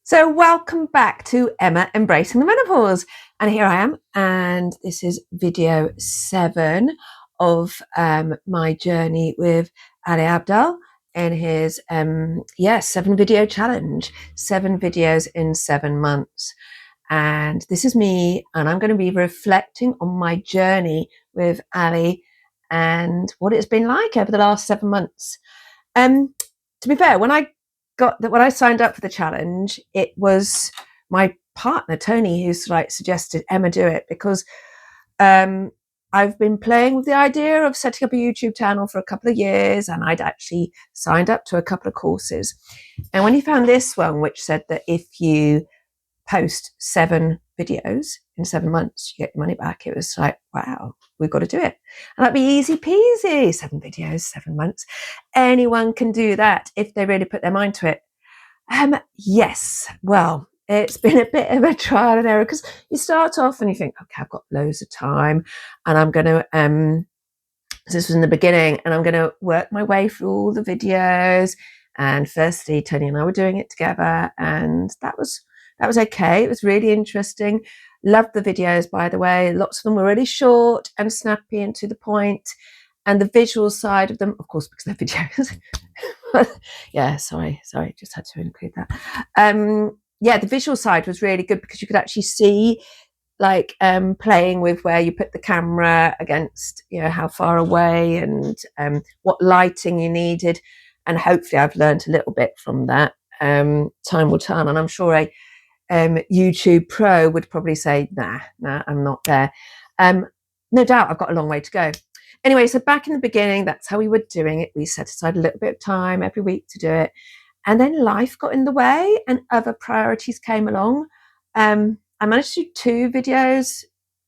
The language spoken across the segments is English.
So welcome back to Emma Embracing the Menopause. And here I am, and this is video 7 of my journey with Ali Abdaal in his 7 video challenge, 7 videos in 7 months. And this is me, and I'm going to be reflecting on my journey with Ali and what it's been like over the last 7 months. To be fair, when I signed up for the challenge, it was my partner Tony who's suggested Emma do it because I've been playing with the idea of setting up a YouTube channel for a couple of years, and I'd actually signed up to a couple of courses. And when he found this one, which said that if you post 7 videos in 7 months, you get your money back, it was like, wow, we've got to do it. And that'd be easy peasy. 7 videos, 7 months. Anyone can do that if they really put their mind to it. Yes, well, it's been a bit of a trial and error because you start off and you think, okay, I've got loads of time and I'm going to, this was in the beginning, and I'm going to work my way through all the videos. And firstly, Tony and I were doing it together, and that was okay. It was really interesting. Loved the videos, by the way. Lots of them were really short and snappy and to the point. And the visual side of them, of course, because they're videos. Yeah, sorry, just had to include that. The visual side was really good because you could actually see playing with where you put the camera against, how far away and what lighting you needed. And hopefully I've learned a little bit from that. Time will tell, and I'm sure a YouTube pro would probably say, nah, I'm not there. No doubt I've got a long way to go. Anyway, so back in the beginning, that's how we were doing it. We set aside a little bit of time every week to do it. And then life got in the way and other priorities came along. I managed to do 2 videos.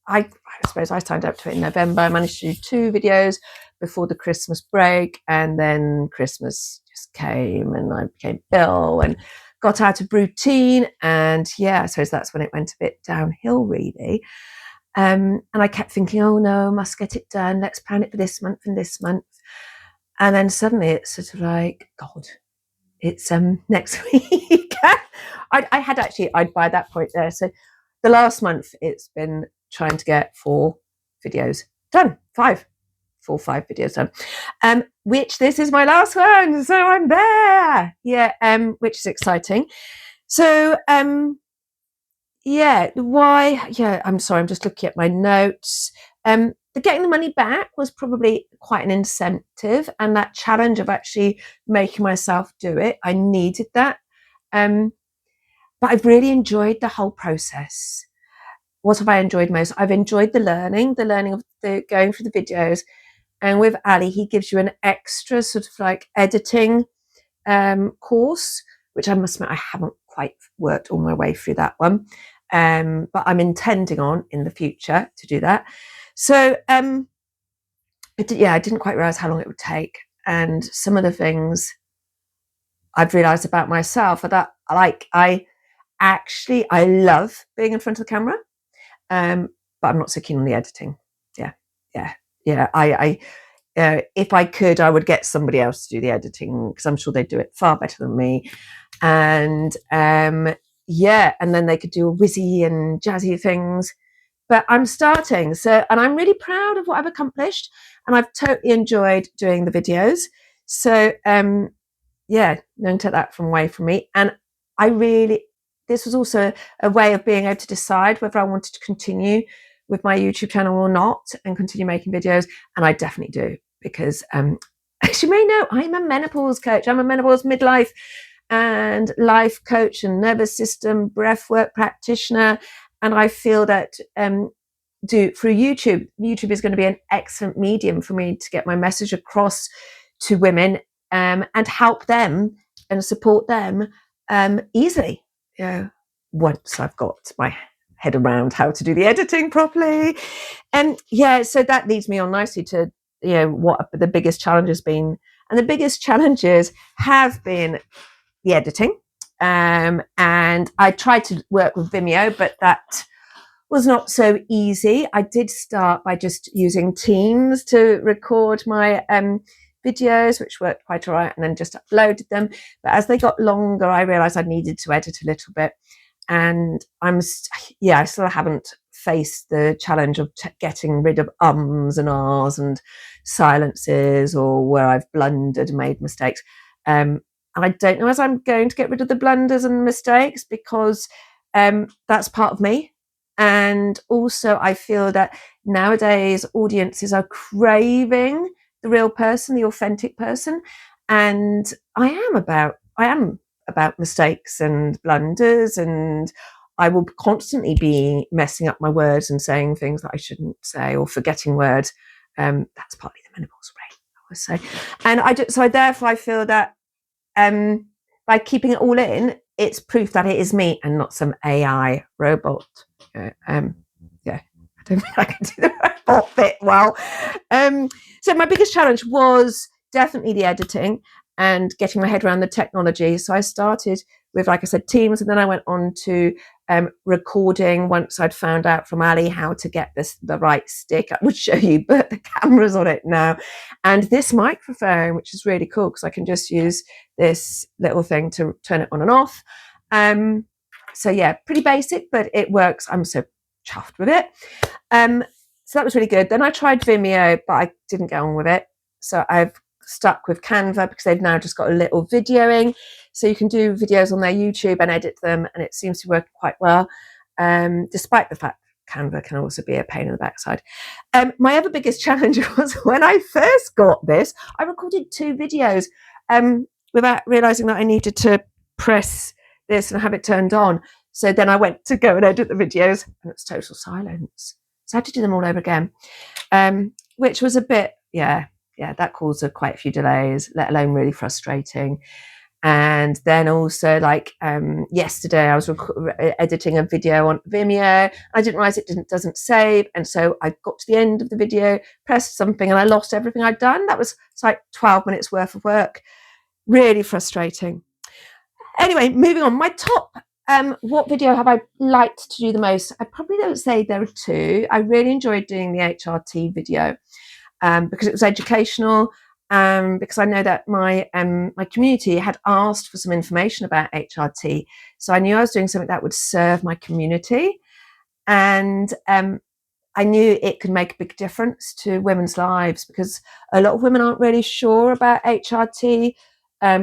I suppose I signed up to it in November. I managed to do 2 videos before the Christmas break, and then Christmas just came and I became ill and got out of routine. And yeah, I suppose that's when it went a bit downhill, really. And I kept thinking, oh no, must get it done. Let's plan it for this month and this month. And then suddenly it's sort of like, God, it's next week. I'd by that point there. So the last month it's been trying to get 4 videos done, 5 videos done, which this is my last one. So I'm there. Yeah. Which is exciting. So, I'm sorry, I'm just looking at my notes. The getting the money back was probably quite an incentive, and that challenge of actually making myself do it, I needed that. But I've really enjoyed the whole process. What have I enjoyed most? I've enjoyed the learning of going through the videos. And with Ali, he gives you an extra sort of editing course, which I must admit I haven't quite worked all my way through that one. But I'm intending on in the future to do that. So I didn't quite realize how long it would take. And some of the things I've realized about myself are that I love being in front of the camera, but I'm not so keen on the editing. If I could, I would get somebody else to do the editing because I'm sure they'd do it far better than me. And and then they could do all whizzy and jazzy things. But I'm starting, and I'm really proud of what I've accomplished, and I've totally enjoyed doing the videos. So don't take that away from me. And this was also a way of being able to decide whether I wanted to continue with my YouTube channel or not and continue making videos. And I definitely do, because as you may know, I'm a menopause coach. I'm a menopause midlife and life coach and nervous system breathwork practitioner. And I feel that through YouTube is going to be an excellent medium for me to get my message across to women and help them and support them easily. Once I've got my head around how to do the editing properly. And so that leads me on nicely to what the biggest challenge has been. And the biggest challenges have been the editing. And I tried to work with Vimeo, but that was not so easy. I did start by just using Teams to record my videos, which worked quite all right, and then just uploaded them. But as they got longer, I realized I needed to edit a little bit. And I still haven't faced the challenge of getting rid of ums and ahs and silences, or where I've blundered and made mistakes. And I don't know as I'm going to get rid of the blunders and mistakes, because that's part of me. And also I feel that nowadays audiences are craving the real person, the authentic person. And I am about mistakes and blunders, and I will constantly be messing up my words and saying things that I shouldn't say, or forgetting words. That's partly the menopause brain, I would say. And therefore I feel that by keeping it all in, it's proof that it is me and not some AI robot. Yeah, I don't think I can do the robot bit well. So my biggest challenge was definitely the editing and getting my head around the technology. So I started with, like I said, Teams, and then I went on to recording once I'd found out from Ali how to get the right stick. I would show you, but the camera's on it now. And this microphone, which is really cool, because I can just use this little thing to turn it on and off. So yeah, pretty basic, but it works. I'm so chuffed with it. So that was really good. Then I tried Vimeo, but I didn't get on with it. So I've stuck with Canva, because they've now just got a little videoing. So you can do videos on their YouTube and edit them, and it seems to work quite well, despite the fact Canva can also be a pain in the backside. My other biggest challenge was when I first got this, I recorded 2 videos without realizing that I needed to press this and have it turned on. So then I went to go and edit the videos, and it's total silence. So I had to do them all over again, which was a bit, that caused quite a few delays, let alone really frustrating. And then also, like yesterday, I was editing a video on Vimeo. I didn't realize it doesn't save, and so I got to the end of the video, pressed something, and I lost everything I'd done. That was like 12 minutes worth of work. Really frustrating. Anyway, moving on. My top, what video have I liked to do the most? I probably don't say there are 2. I really enjoyed doing the HRT video because it was educational. Because I know that my community had asked for some information about HRT, so I knew I was doing something that would serve my community, and I knew it could make a big difference to women's lives, because a lot of women aren't really sure about HRT,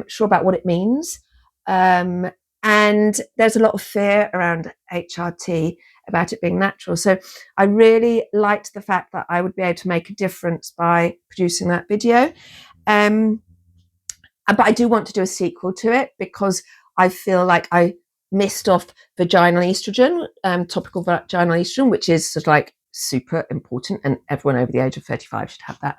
sure about what it means, and there's a lot of fear around HRT, about it being natural. So I really liked the fact that I would be able to make a difference by producing that video. But I do want to do a sequel to it, because I feel like I missed off vaginal estrogen, topical vaginal estrogen, which is sort of like super important, and everyone over the age of 35 should have that.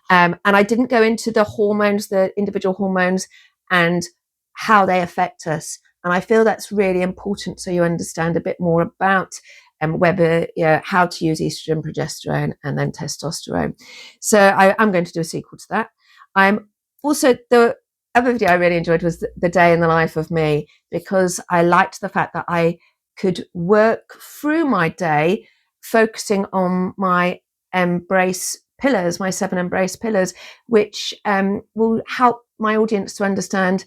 And I didn't go into the hormones, the individual hormones, and how they affect us. And I feel that's really important, so you understand a bit more about whether, how to use estrogen, progesterone, and then testosterone. So I'm going to do a sequel to that. I'm also, the other video I really enjoyed was the day in the life of me, because I liked the fact that I could work through my day focusing on my embrace pillars, my 7 embrace pillars, which will help my audience to understand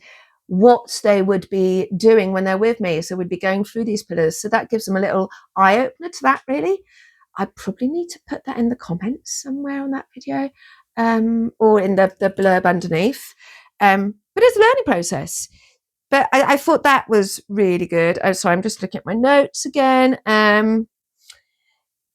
what they would be doing when they're with me. So we'd be going through these pillars. So that gives them a little eye opener to that, really. I probably need to put that in the comments somewhere on that video, or in the blurb underneath. But it's a learning process. But I thought that was really good. So I'm just looking at my notes again. So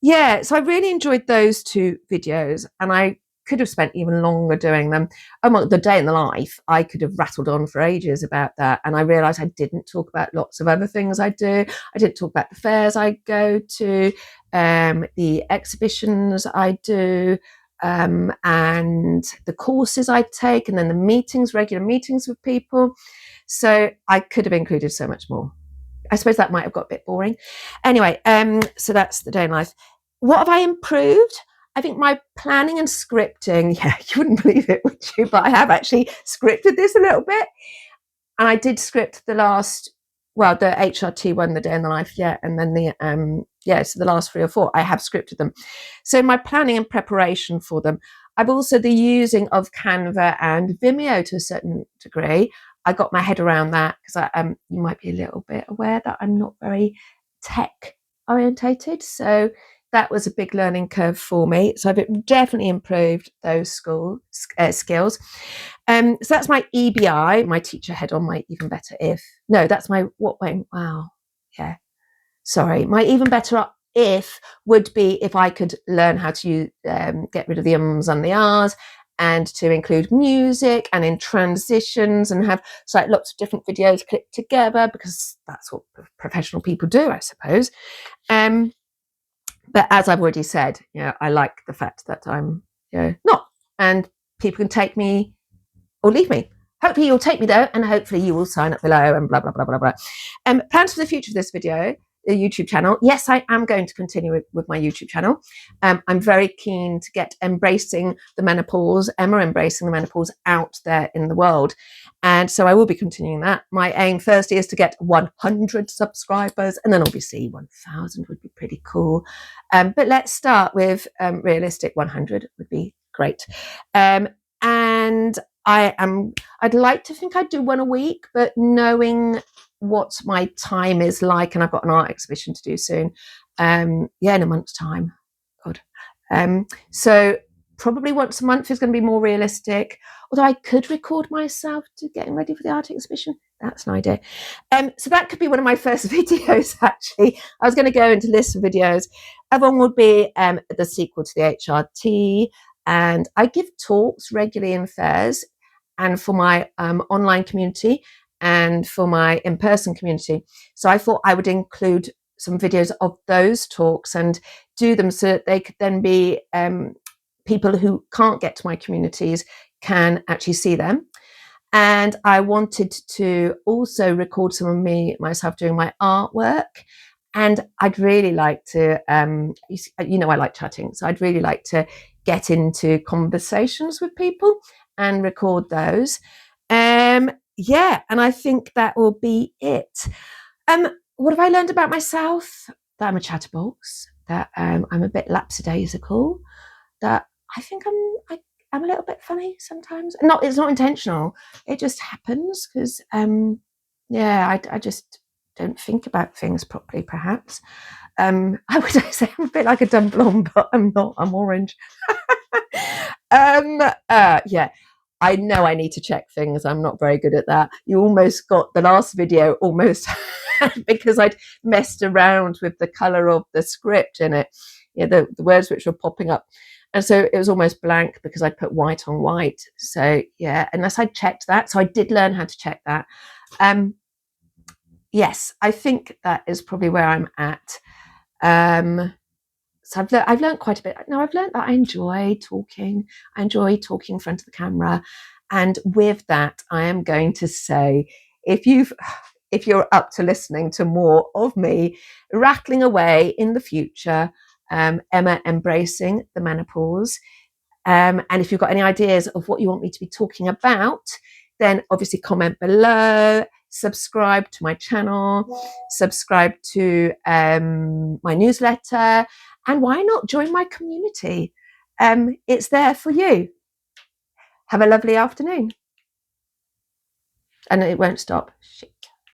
I really enjoyed those 2 videos, and I could have spent even longer doing them. The day in the life, I could have rattled on for ages about that, and I realised I didn't talk about lots of other things I do. I didn't talk about the fairs I go to, the exhibitions I do, and the courses I take, and then the meetings, regular meetings with people. So I could have included so much more. I suppose that might have got a bit boring. Anyway, so that's the day in life. What have I improved? I think my planning and scripting, you wouldn't believe it, would you? But I have actually scripted this a little bit. And I did script the HRT one, the day in the life, and then so the last 3 or 4, I have scripted them. So my planning and preparation for them, I've also the using of Canva and Vimeo to a certain degree. I got my head around that because you might be a little bit aware that I'm not very tech orientated. So that was a big learning curve for me. So I've definitely improved those skills. So that's my EBI, my teacher head on, my even better if. No, that's my what went. Wow. Yeah. Sorry. My even better if would be if I could learn how to get rid of the ums and the ahs, and to include music and in transitions and have like lots of different videos clipped together, because that's what professional people do, I suppose. But as I've already said, I like the fact that I'm not, and people can take me or leave me. Hopefully you'll take me though, and hopefully you will sign up below and blah, blah, blah, blah, blah. Plans for the future of this video, the YouTube channel. Yes, I am going to continue with my YouTube channel. I'm very keen to get Emma Embracing the Menopause out there in the world. And so I will be continuing that. My aim firstly is to get 100 subscribers, and then obviously 1,000 would be pretty cool. But let's start with realistic 100 would be great. And I'd like to think I'd do one a week, but knowing what my time is like, and I've got an art exhibition to do soon, in a month's time. God. So probably once a month is going to be more realistic, although I could record myself to getting ready for the art exhibition. That's an idea. So that could be one of my first videos, actually. I was going to go into lists of videos. Other one would be the sequel to the HRT, and I give talks regularly in fairs, and for my online community and for my in-person community. So I thought I would include some videos of those talks and do them so that they could then be people who can't get to my communities can actually see them. And I wanted to also record some of myself doing my artwork. And I'd really like to, I like chatting. So I'd really like to get into conversations with people and record those. And I think that will be it. What have I learned about myself? That I'm a chatterbox, that I'm a bit lapsadaisical, that I think I'm a little bit funny sometimes. It's not intentional. It just happens because, I just don't think about things properly, perhaps. I would say I'm a bit like a dumb blonde, but I'm not. I'm orange. I know I need to check things. I'm not very good at that. You almost got the last video almost because I'd messed around with the color of the script in it. The words which were popping up. And so it was almost blank because I'd put white on white. So unless I checked that. So I did learn how to check that. Yes, I think that is probably where I'm at. So I've learned quite a bit. Now I've learned that I enjoy talking. I enjoy talking in front of the camera. And with that, I am going to say, if you're up to listening to more of me rattling away in the future, Emma Embracing the Menopause, and if you've got any ideas of what you want me to be talking about, then obviously comment below, subscribe to my channel, subscribe to my newsletter, and why not join my community? It's there for you. Have a lovely afternoon. And it won't stop. Shit.